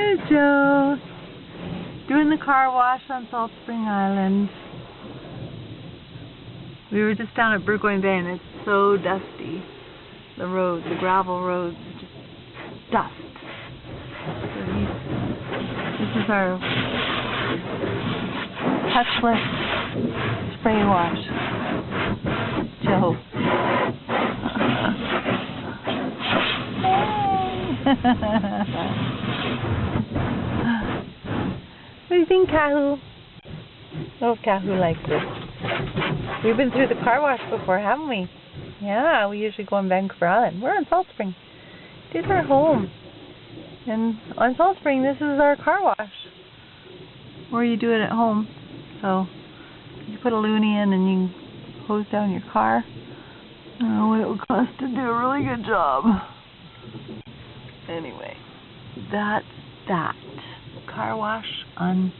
There's Joe. Doing the car wash on Salt Spring Island. We were just down at Burgoyne Bay and it's so dusty. The roads, the gravel roads, just dust. So this is our touchless spray wash. Joe. What do you think, Kahu? Oh, Kahu likes it. We've been through the car wash before, haven't we? Yeah, we usually go on Vancouver Island. We're in Salt Spring. This is our home. And on Salt Spring, this is our car wash. Or you do it at home. So, you put a loonie in and you hose down your car. I don't know what it would cost to do a really good job. Anyway, that's that. Car wash on